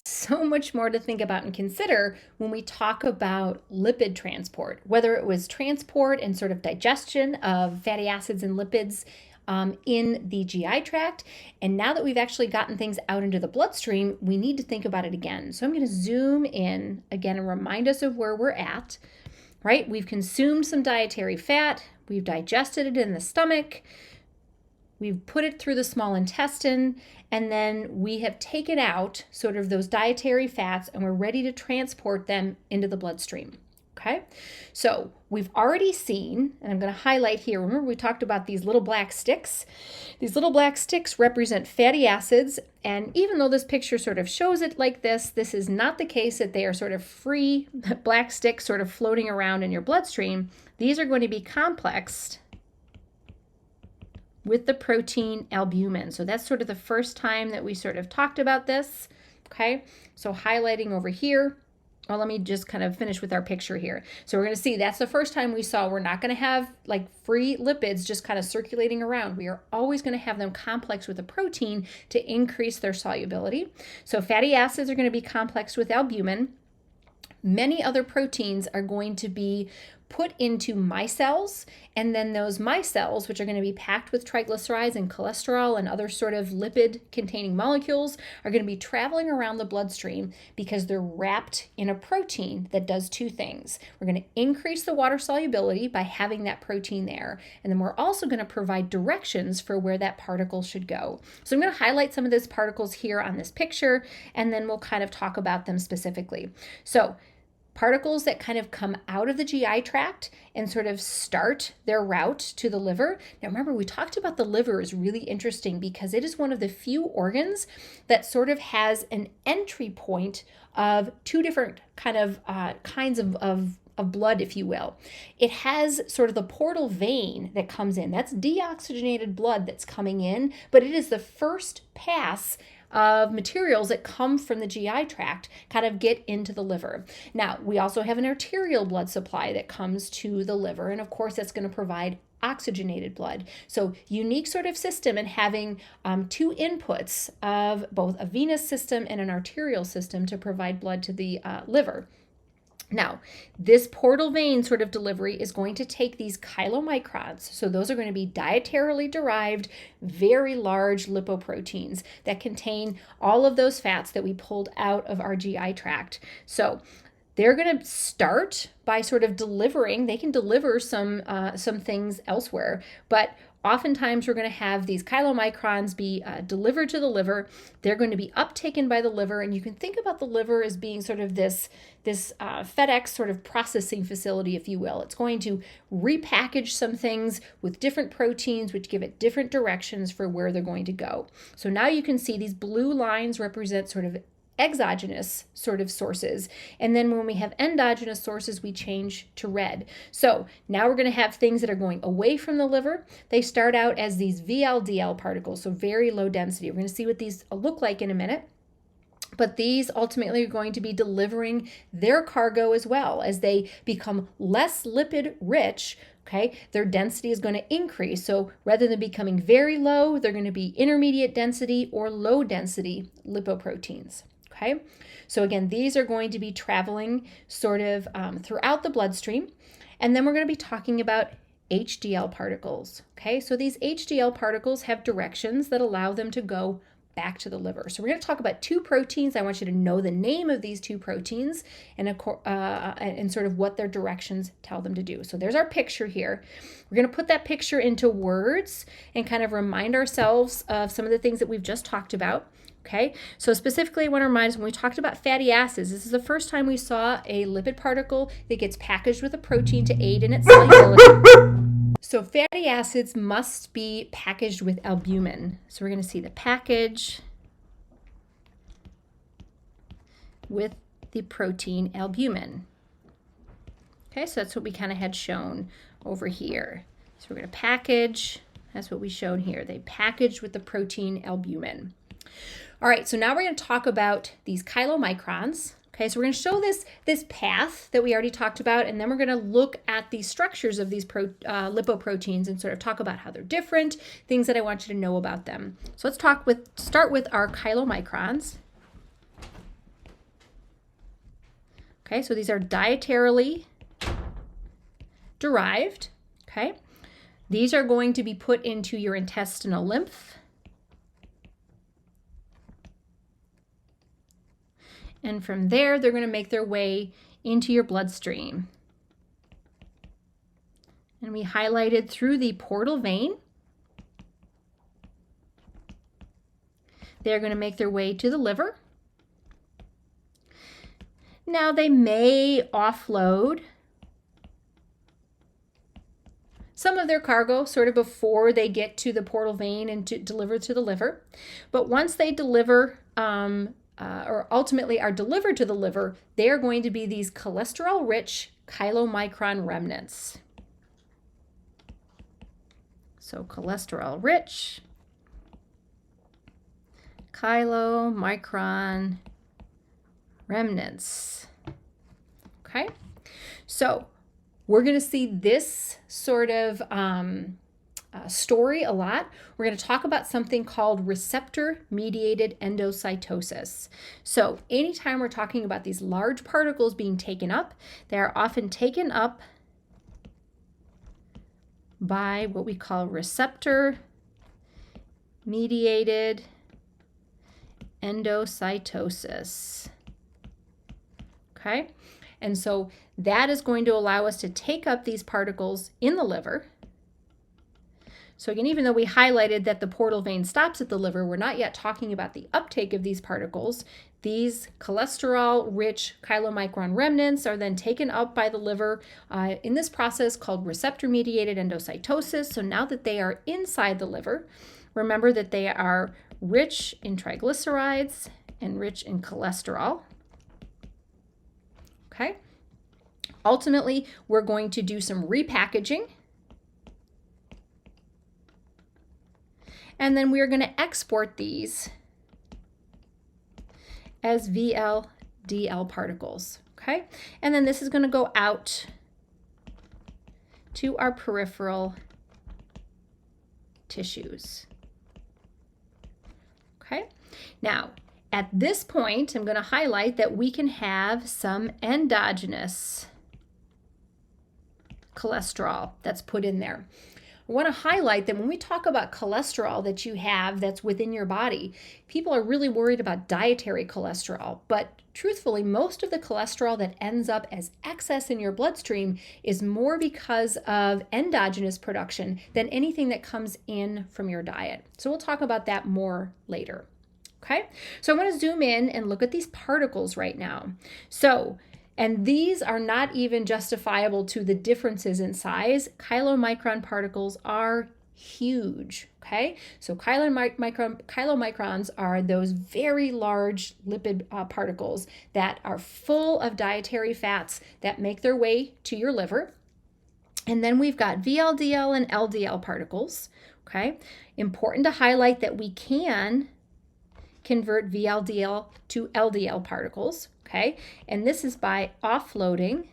so much more to think about and consider when we talk about lipid transport, whether it was transport and sort of digestion of fatty acids and lipids in the GI tract. And now that we've actually gotten things out into the bloodstream, we need to think about it again. So I'm going to zoom in again and remind us of where we're at, right? We've consumed some dietary fat. We've digested it in the stomach. We've put it through the small intestine, and then we have taken out sort of those dietary fats and we're ready to transport them into the bloodstream. Okay, so we've already seen, and I'm going to highlight here, remember we talked about these little black sticks? These little black sticks represent fatty acids, and even though this picture sort of shows it like this is not the case that they are sort of free black sticks sort of floating around in your bloodstream. These are going to be complexed with the protein albumin. So that's sort of the first time that we sort of talked about this, okay? So highlighting over here, well, let me just kind of finish with our picture here. So we're going to see that's the first time we saw we're not going to have like free lipids just kind of circulating around. We are always going to have them complex with a protein to increase their solubility. So fatty acids are going to be complex with albumin. Many other proteins are going to be put into micelles, and then those micelles, which are going to be packed with triglycerides and cholesterol and other sort of lipid-containing molecules, are going to be traveling around the bloodstream because they're wrapped in a protein that does two things. We're going to increase the water solubility by having that protein there, and then we're also going to provide directions for where that particle should go. So I'm going to highlight some of those particles here on this picture, and then we'll kind of talk about them specifically. So particles that kind of come out of the GI tract and sort of start their route to the liver. Now remember, we talked about the liver is really interesting because it is one of the few organs that sort of has an entry point of two different kinds of blood, if you will. It has sort of the portal vein that comes in. That's deoxygenated blood that's coming in, but it is the first pass of materials that come from the GI tract kind of get into the liver. Now, we also have an arterial blood supply that comes to the liver, and of course that's going to provide oxygenated blood. So unique sort of system, and having two inputs of both a venous system and an arterial system to provide blood to the liver. Now, this portal vein sort of delivery is going to take these chylomicrons. So those are going to be dietarily derived, very large lipoproteins that contain all of those fats that we pulled out of our GI tract. So they're going to start by sort of delivering. They can deliver some things elsewhere, but oftentimes we're going to have these chylomicrons be delivered to the liver. They're going to be uptaken by the liver, and you can think about the liver as being sort of this FedEx sort of processing facility, if you will. It's going to repackage some things with different proteins, which give it different directions for where they're going to go. So now you can see these blue lines represent sort of exogenous sort of sources, and then when we have endogenous sources, we change to red. So now we're going to have things that are going away from the liver. They start out as these VLDL particles, so very low density. We're going to see what these look like in a minute. But these ultimately are going to be delivering their cargo as well. As they become less lipid rich, okay, their density is going to increase. So rather than becoming very low, they're going to be intermediate density or low density lipoproteins. Okay, so again, these are going to be traveling sort of throughout the bloodstream. And then we're going to be talking about HDL particles. Okay, so these HDL particles have directions that allow them to go back to the liver. So we're going to talk about two proteins. I want you to know the name of these two proteins and sort of what their directions tell them to do. So there's our picture here. We're going to put that picture into words and kind of remind ourselves of some of the things that we've just talked about. Okay, so specifically I want to remind us when we talked about fatty acids, this is the first time we saw a lipid particle that gets packaged with a protein to aid in its solubility. So fatty acids must be packaged with albumin. So we're going to see the package with the protein albumin. Okay, so that's what we kind of had shown over here. So we're going to package, that's what we showed here. They packaged with the protein albumin. All right, so now we're going to talk about these chylomicrons. Okay, so we're going to show this path that we already talked about, and then we're going to look at the structures of these lipoproteins and sort of talk about how they're different, things that I want you to know about them. So let's start with our chylomicrons. Okay, so these are dietarily derived. Okay, these are going to be put into your intestinal lymph. And from there, they're going to make their way into your bloodstream. And we highlighted through the portal vein. They're going to make their way to the liver. Now they may offload some of their cargo sort of before they get to the portal vein and to deliver to the liver. But once they deliver, or ultimately are delivered to the liver, they are going to be these cholesterol-rich chylomicron remnants. So cholesterol-rich chylomicron remnants. Okay, so we're going to see this sort of story a lot. We're going to talk about something called receptor-mediated endocytosis. So anytime we're talking about these large particles being taken up, they are often taken up by what we call receptor-mediated endocytosis. Okay, and so that is going to allow us to take up these particles in the liver. So again, even though we highlighted that the portal vein stops at the liver, we're not yet talking about the uptake of these particles. These cholesterol-rich chylomicron remnants are then taken up by the liver in this process called receptor-mediated endocytosis. So now that they are inside the liver, remember that they are rich in triglycerides and rich in cholesterol. Okay. Ultimately, we're going to do some repackaging. And then we are going to export these as VLDL particles. Okay. And then this is going to go out to our peripheral tissues. Okay. Now, at this point, I'm going to highlight that we can have some endogenous cholesterol that's put in there. I want to highlight that when we talk about cholesterol that you have that's within your body, people are really worried about dietary cholesterol. But truthfully, most of the cholesterol that ends up as excess in your bloodstream is more because of endogenous production than anything that comes in from your diet. So we'll talk about that more later. Okay, so I'm going to zoom in and look at these particles right now. And these are not even justifiable to the differences in size. Chylomicron particles are huge, okay? So chylomicrons are those very large lipid particles that are full of dietary fats that make their way to your liver. And then we've got VLDL and LDL particles, okay? Important to highlight that we can convert VLDL to LDL particles, okay? And this is by offloading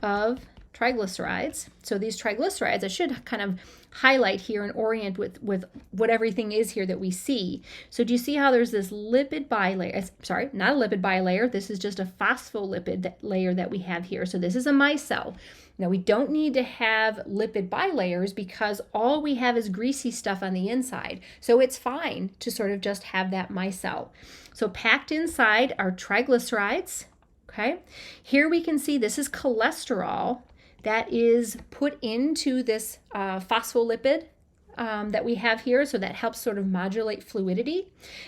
of triglycerides. So these triglycerides, I should kind of highlight here and orient with what everything is here that we see. So do you see how there's this lipid bilayer? Sorry, not a lipid bilayer. This is just a phospholipid layer that we have here. So this is a micelle. Now, we don't need to have lipid bilayers because all we have is greasy stuff on the inside. So it's fine to sort of just have that micelle. So packed inside are triglycerides, okay? Here we can see this is cholesterol that is put into this phospholipid that we have here, so that helps sort of modulate fluidity.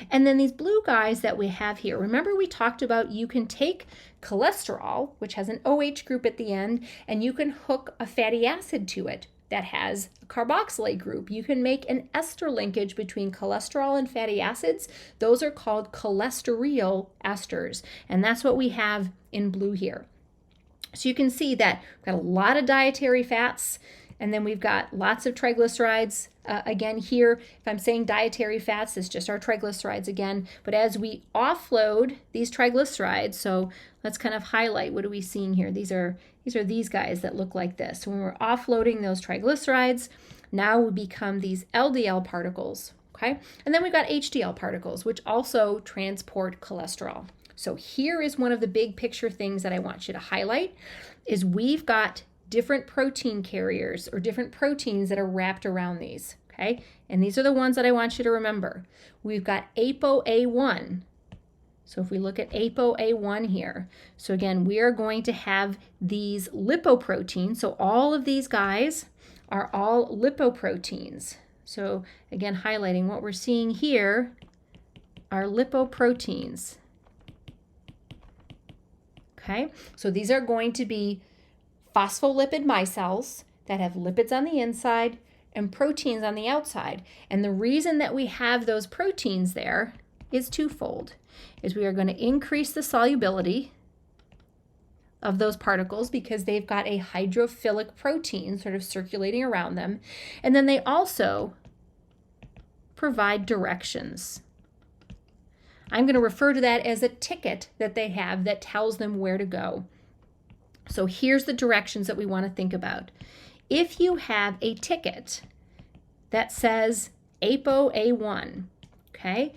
And then these blue guys that we have here, remember we talked about you can take cholesterol, which has an OH group at the end, and you can hook a fatty acid to it that has a carboxylate group. You can make an ester linkage between cholesterol and fatty acids. Those are called cholesterol esters, and that's what we have in blue here. So you can see that we've got a lot of dietary fats, and then we've got lots of triglycerides. Again, here, if I'm saying dietary fats, it's just our triglycerides again. But as we offload these triglycerides, so let's kind of highlight, what are we seeing here? These are these guys that look like this. So when we're offloading those triglycerides, now we become these LDL particles, okay? And then we've got HDL particles, which also transport cholesterol. So here is one of the big picture things that I want you to highlight is we've got different protein carriers or different proteins that are wrapped around these, okay? And these are the ones that I want you to remember. We've got ApoA1. So if we look at ApoA1 here, so again, we are going to have these lipoproteins. So all of these guys are all lipoproteins. So again, highlighting what we're seeing here are lipoproteins. Okay, so these are going to be phospholipid micelles that have lipids on the inside and proteins on the outside. And the reason that we have those proteins there is twofold. Is we are going to increase the solubility of those particles because they've got a hydrophilic protein sort of circulating around them. And then they also provide directions. I'm going to refer to that as a ticket that they have that tells them where to go. So here's the directions that we want to think about. If you have a ticket that says ApoA1, okay,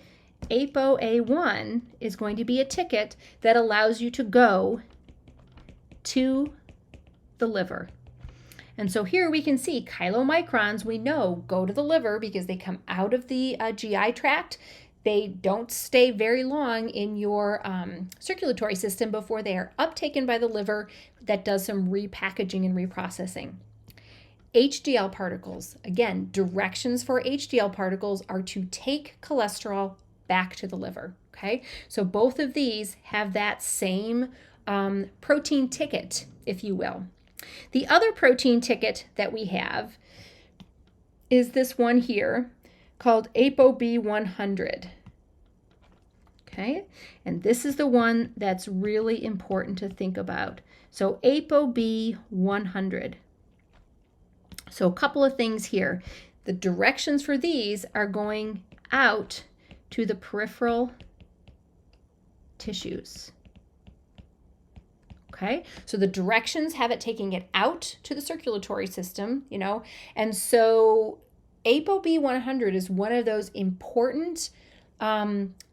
ApoA1 is going to be a ticket that allows you to go to the liver. And so here we can see chylomicrons, we know, go to the liver because they come out of the GI tract. They don't stay very long in your circulatory system before they are uptaken by the liver that does some repackaging and reprocessing. HDL particles, again, directions for HDL particles are to take cholesterol back to the liver, okay? So both of these have that same protein ticket, if you will. The other protein ticket that we have is this one here called ApoB100. Okay, and this is the one that's really important to think about. So ApoB100. So a couple of things here. The directions for these are going out to the peripheral tissues. Okay, so the directions have it taking it out to the circulatory system, you know, and so ApoB100 is one of those important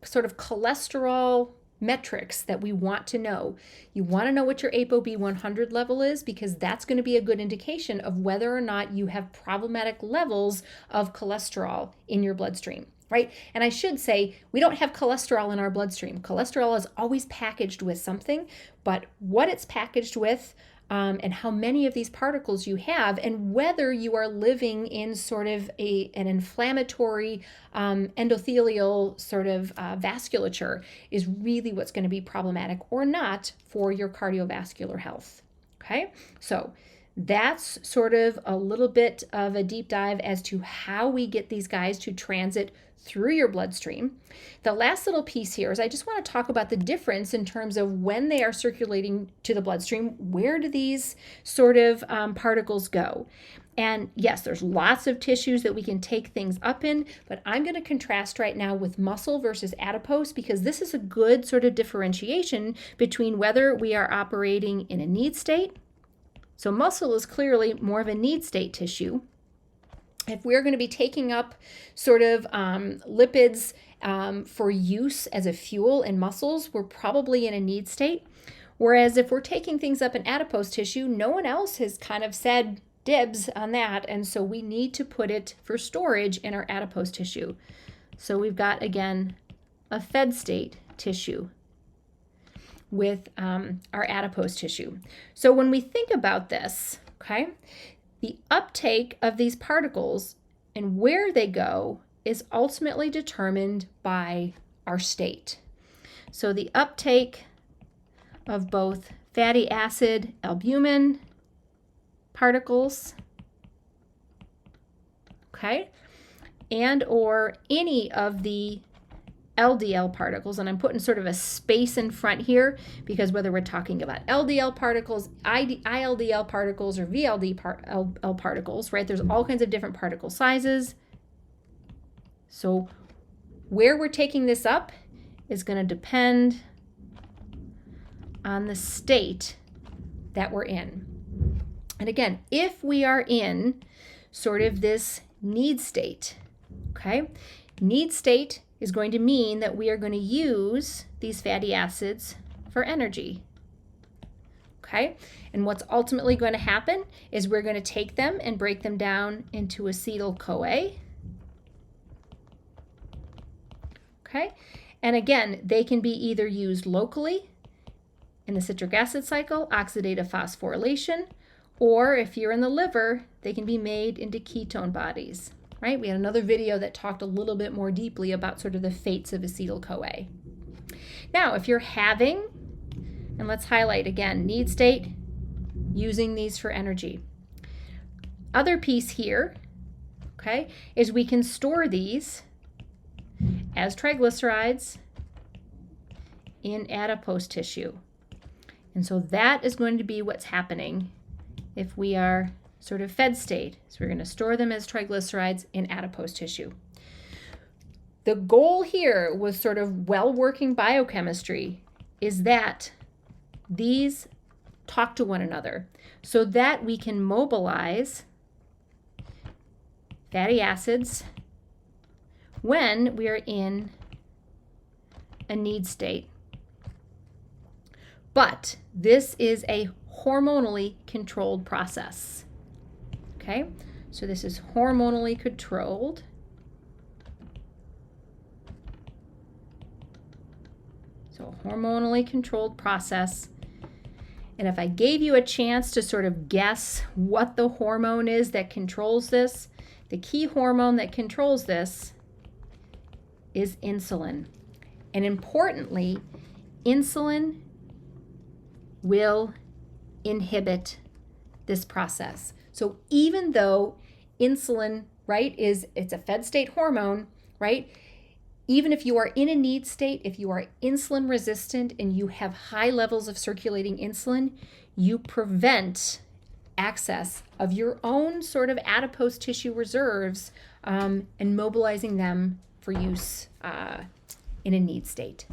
sort of cholesterol metrics that we want to know. You want to know what your ApoB100 level is because that's going to be a good indication of whether or not you have problematic levels of cholesterol in your bloodstream, right? And I should say, we don't have cholesterol in our bloodstream. Cholesterol is always packaged with something, but what it's packaged with and how many of these particles you have, and whether you are living in sort of an inflammatory endothelial sort of vasculature is really what's going to be problematic or not for your cardiovascular health. Okay, so that's sort of a little bit of a deep dive as to how we get these guys to transit through your bloodstream. The last little piece here is I just want to talk about the difference in terms of when they are circulating to the bloodstream, where do these sort of particles go? And yes, there's lots of tissues that we can take things up in, but I'm going to contrast right now with muscle versus adipose because this is a good sort of differentiation between whether we are operating in a need state. So muscle is clearly more of a need state tissue. If we're going to be taking up sort of lipids for use as a fuel in muscles, we're probably in a need state. Whereas if we're taking things up in adipose tissue, no one else has kind of said dibs on that. And so we need to put it for storage in our adipose tissue. So we've got, again, a fed state tissue with our adipose tissue. So when we think about this, okay, the uptake of these particles and where they go is ultimately determined by our state. So the uptake of both fatty acid, albumin particles, okay, and or any of the LDL particles, and I'm putting sort of a space in front here because whether we're talking about LDL particles, ILDL particles, or VLDL particles, right, there's all kinds of different particle sizes. So where we're taking this up is going to depend on the state that we're in. And again, if we are in sort of this need state, okay, need state is going to mean that we are going to use these fatty acids for energy. Okay? And what's ultimately going to happen is we're going to take them and break them down into acetyl-CoA. Okay? And again, they can be either used locally in the citric acid cycle, oxidative phosphorylation, or if you're in the liver, they can be made into ketone bodies, right? We had another video that talked a little bit more deeply about sort of the fates of acetyl-CoA. Now, if you're having, and let's highlight again, need state, using these for energy. Other piece here, okay, is we can store these as triglycerides in adipose tissue. And so that is going to be what's happening if we are sort of fed state. So we're going to store them as triglycerides in adipose tissue. The goal here with sort of well-working biochemistry is that these talk to one another so that we can mobilize fatty acids when we are in a need state. But this is a hormonally controlled process. Okay, so this is hormonally controlled. So hormonally controlled process. And if I gave you a chance to sort of guess what the hormone is that controls this, the key hormone that controls this is insulin. And importantly, insulin will inhibit this process. So even though insulin, right, it's a fed state hormone, right? Even if you are in a need state, if you are insulin resistant and you have high levels of circulating insulin, you prevent access of your own sort of adipose tissue reserves and mobilizing them for use in a need state.